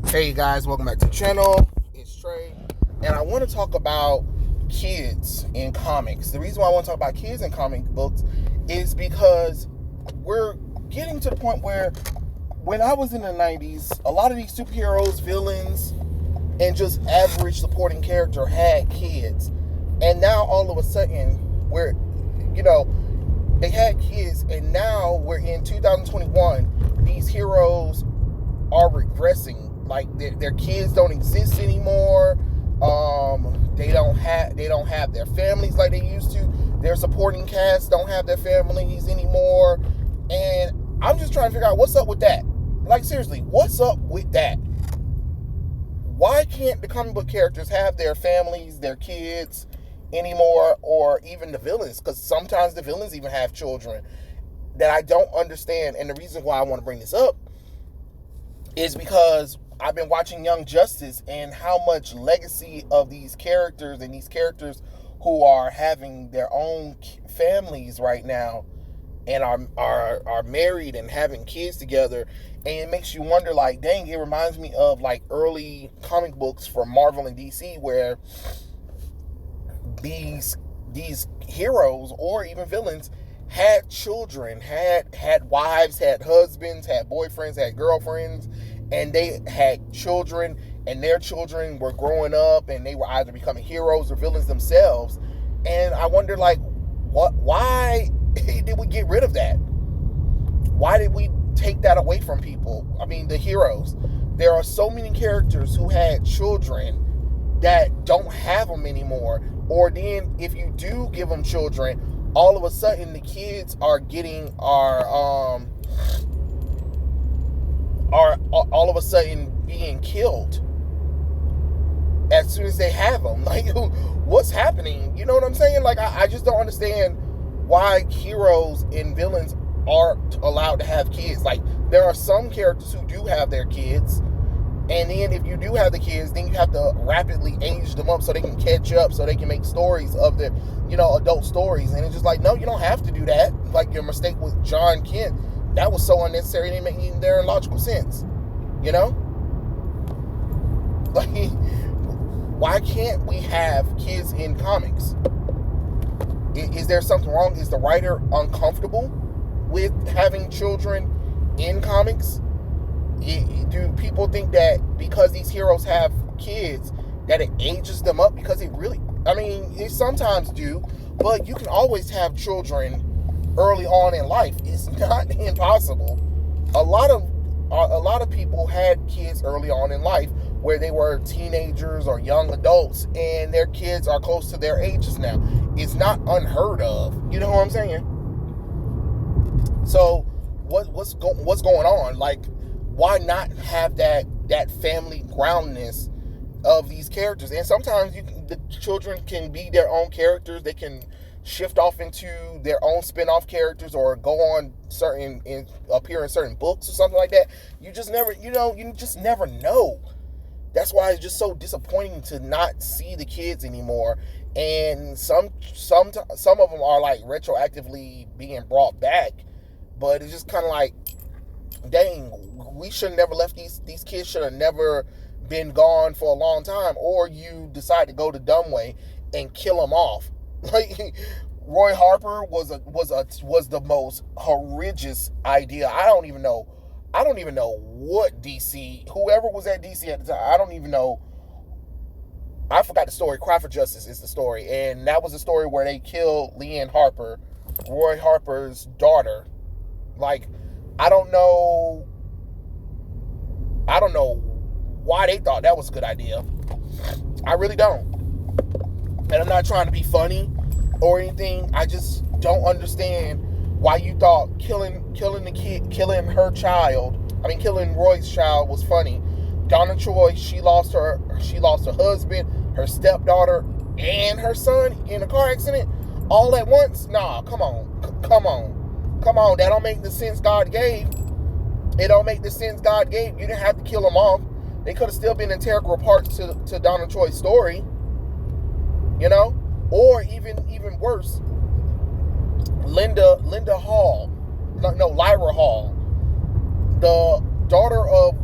Hey guys, welcome back to the channel. It's Trey, and I want to talk about kids in comics. The reason why I want to talk about kids in comic books is because we're getting to the point where when I was in the 90s, a lot of these superheroes, villains, and just average supporting character had kids. And now all of a sudden, they had kids, and now we're in 2021. These heroes are regressing. Like their kids don't exist anymore. They don't have their families like they used to. Their supporting cast don't have their families anymore. And I'm just trying to figure out what's up with that. Like seriously, what's up with that? Why can't the comic book characters have their families, their kids anymore, or even the villains? Because sometimes the villains even have children that I don't understand. And the reason why I want to bring this up is because I've been watching Young Justice and how much legacy of these characters and these characters who are having their own families right now and are married and having kids together. And it makes you wonder, like, dang, it reminds me of like early comic books from Marvel and DC where these heroes or even villains had children, had wives, had husbands, had boyfriends, had girlfriends, and they had children, and their children were growing up, and they were either becoming heroes or villains themselves. And I wonder, like, why did we get rid of that? Why did we take that away from people? I mean, the heroes. There are so many characters who had children that don't have them anymore. Or then, if you do give them children, all of a sudden the kids are all of a sudden being killed as soon as they have them. Like, what's happening? You know what I'm saying? Like, I just don't understand why heroes and villains aren't allowed to have kids. Like, there are some characters who do have their kids, and then if you do have the kids, then you have to rapidly age them up so they can catch up, so they can make stories of the, adult stories. And it's just like, no, you don't have to do that. Like your mistake with John Kent, that was so unnecessary, it didn't make any logical sense. Like, why can't we have kids in comics? Is there something wrong? Is the writer uncomfortable with having children in comics? Do people think that because these heroes have kids that it ages them up? Because it sometimes do, but you can always have children early on in life. It's not impossible. A lot of people had kids early on in life where they were teenagers or young adults, and their kids are close to their ages now. It's not unheard of. You know what I'm saying? So what's going on? Like, why not have that family groundness of these characters? And sometimes the children can be their own characters. They can shift off into their own spin-off characters or go on appear in certain books or something like that. You just never know. That's why it's just so disappointing to not see the kids anymore. And some of them are like retroactively being brought back, but it's just kind of like, dang, we should have never left these kids. Should have never been gone for a long time. Or you decide to go the dumb way and kill them off. Like, Roy Harper was the most horrendous idea. I don't even know what DC, whoever was at DC at the time, I don't even know. I forgot the story. Cry for Justice is the story, and that was the story where they killed Leanne Harper, Roy Harper's daughter. Like, I don't know why they thought that was a good idea. I really don't. And I'm not trying to be funny or anything. I just don't understand why you thought killing Roy's child was funny. Donna Troy, she lost her husband, her stepdaughter, and her son in a car accident all at once. Nah, come on. That don't make the sense God gave. It don't make the sense God gave. You didn't have to kill them off. They could have still been integral parts to Donna Troy's story. Or even worse, Lyra Hall, the daughter of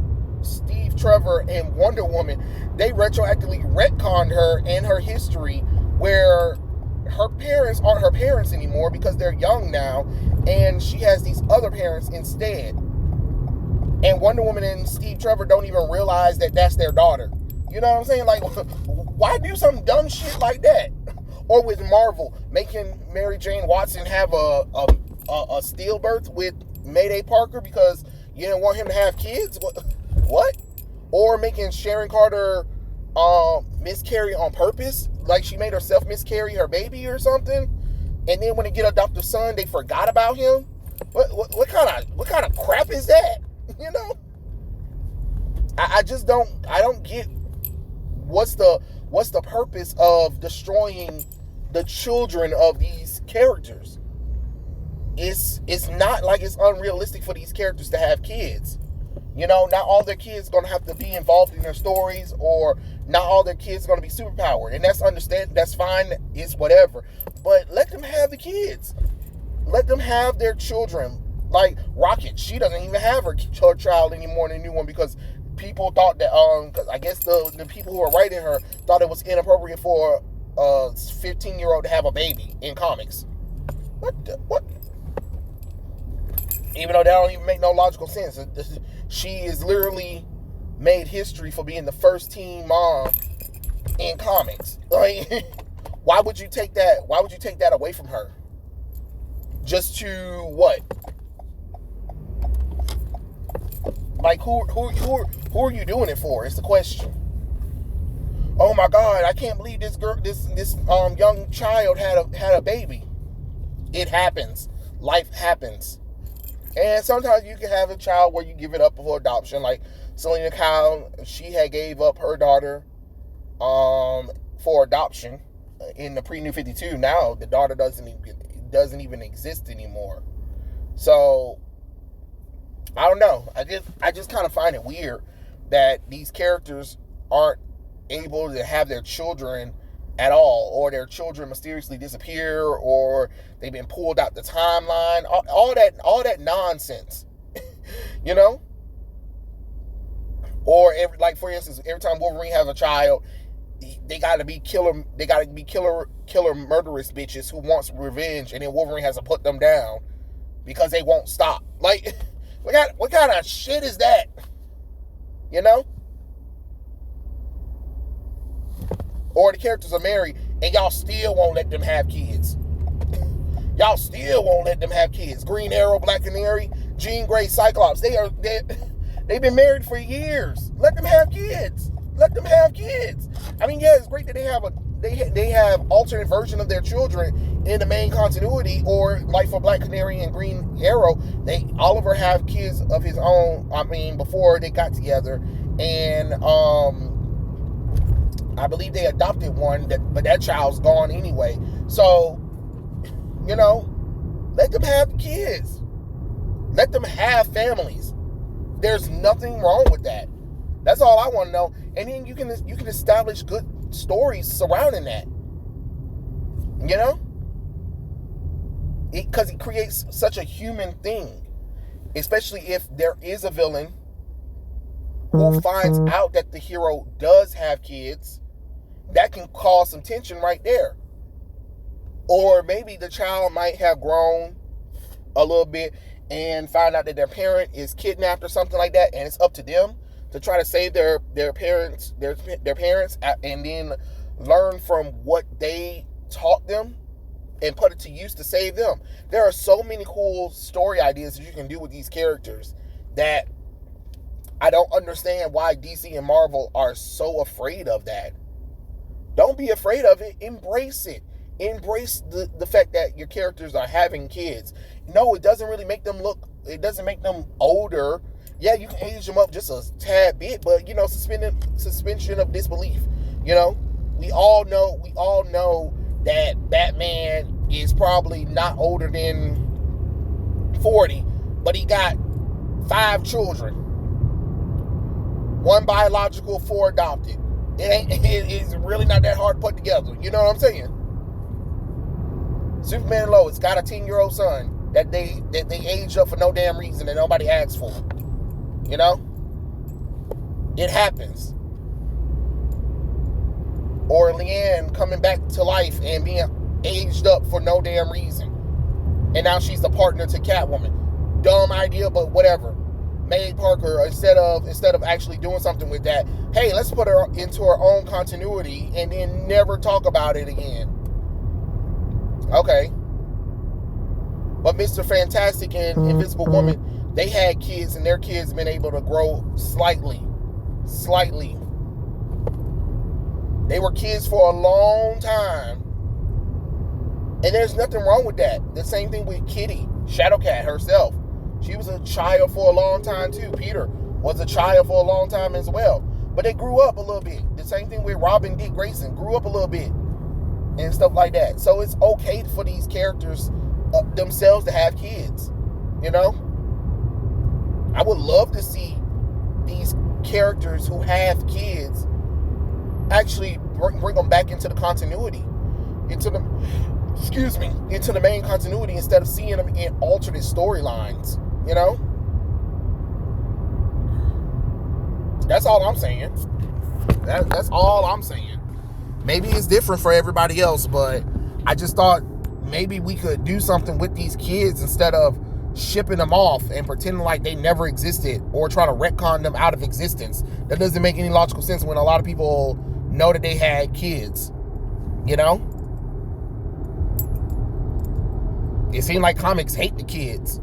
Steve Trevor and Wonder Woman, they retroactively retconned her and her history, where her parents aren't her parents anymore because they're young now, and she has these other parents instead. And Wonder Woman and Steve Trevor don't even realize that that's their daughter. You know what I'm saying? Like, why do some dumb shit like that? Or with Marvel, making Mary Jane Watson have a stillbirth with Mayday Parker because you didn't want him to have kids? What? Or making Sharon Carter miscarry on purpose, like she made herself miscarry her baby or something, and then when they get adoptive son, they forgot about him. What kind of crap is that? You know, I just don't get what's the purpose of destroying the children of these characters. It's not like it's unrealistic for these characters to have kids. You know, not all their kids are going to have to be involved in their stories, or not all their kids are going to be superpowered. And that's fine, it's whatever. But let them have the kids. Let them have their children. Like Rocket, she doesn't even have her child anymore in the new one because people thought that, cause I guess the people who are writing her thought it was inappropriate for a 15-year-old to have a baby in comics. What? Even though that don't even make no logical sense. She is literally made history for being the first teen mom in comics. Like, why would you take that? Why would you take that away from her? Just to what? Like, who are you doing it for? It's the question. Oh my God, I can't believe this young child had a baby. It happens. Life happens. And sometimes you can have a child where you give it up for adoption. Like Selena Kyle, she had gave up her daughter for adoption in the pre-New 52. Now the daughter doesn't even exist anymore. So I don't know. I just kind of find it weird that these characters aren't able to have their children at all, or their children mysteriously disappear, or they've been pulled out the timeline. All that nonsense, you know. Or like for instance, every time Wolverine has a child, they gotta be killer murderous bitches who wants revenge, and then Wolverine has to put them down because they won't stop. Like, what kind of shit is that? You know? Or the characters are married and y'all still won't let them have kids. Y'all still won't let them have kids. Green Arrow, Black Canary, Jean Grey, Cyclops. They've been married for years. Let them have kids. Let them have kids. I mean, yeah, it's great that they have alternate version of their children in the main continuity, or like for Black Canary and Green Arrow, Oliver have kids of his own. I mean, before they got together, and I believe they adopted one, but that child's gone anyway. So, you know, let them have kids. Let them have families. There's nothing wrong with that. That's all I want to know. And then you can establish good stories surrounding that. You know? Because it creates such a human thing. Especially if there is a villain who finds out that the hero does have kids. That can cause some tension right there. Or maybe the child might have grown a little bit and find out that their parent is kidnapped or something like that, and it's up to them to try to save their parents, and then learn from what they taught them and put it to use to save them. There are so many cool story ideas that you can do with these characters that I don't understand why DC and Marvel are so afraid of that. Don't be afraid of it. Embrace it. Embrace the fact that your characters are having kids. No, it doesn't really make them it doesn't make them older. Yeah, you can age them up just a tad bit, but, you know, suspension of disbelief. You know, we all know that Batman is probably not older than 40, but he got 5 children. 1 biological, 4 adopted. It's really not that hard to put together. You know what I'm saying? Superman and Lois got a 10-year-old son that they aged up for no damn reason that nobody asked for. You know? It happens. Or Leanne coming back to life and being aged up for no damn reason. And now she's the partner to Catwoman. Dumb idea, but whatever. May Parker, instead of actually doing something with that, hey, let's put her into her own continuity and then never talk about it again. Okay. But Mr. Fantastic and Invisible Woman, they had kids, and their kids been able to grow slightly. They were kids for a long time. And there's nothing wrong with that. The same thing with Kitty, Shadowcat herself. She was a child for a long time too. Peter was a child for a long time as well. But they grew up a little bit. The same thing with Robin Dick Grayson. Grew up a little bit. And stuff like that. So it's okay for these characters themselves to have kids. You know? I would love to see these characters who have kids actually bring them back into the continuity. Into the main continuity instead of seeing them in alternate storylines, you know? That's all I'm saying. That's all I'm saying. Maybe it's different for everybody else, but I just thought maybe we could do something with these kids instead of shipping them off and pretending like they never existed or trying to retcon them out of existence. That doesn't make any logical sense when a lot of people know that they had kids, you know? It seems like comics hate the kids,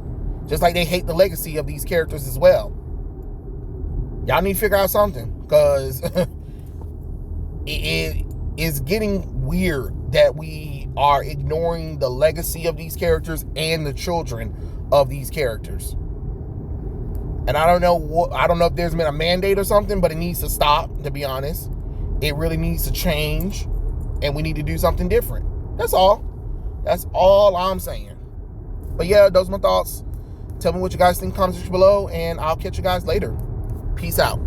just like they hate the legacy of these characters as well. Y'all need to figure out something, because it is getting weird that we are ignoring the legacy of these characters and the children of these characters. And I don't know if there's been a mandate or something, but it needs to stop, to be honest. It really needs to change, and we need to do something different. That's all. That's all I'm saying. But yeah, those are my thoughts. Tell me what you guys think in the comment section below, and I'll catch you guys later. Peace out.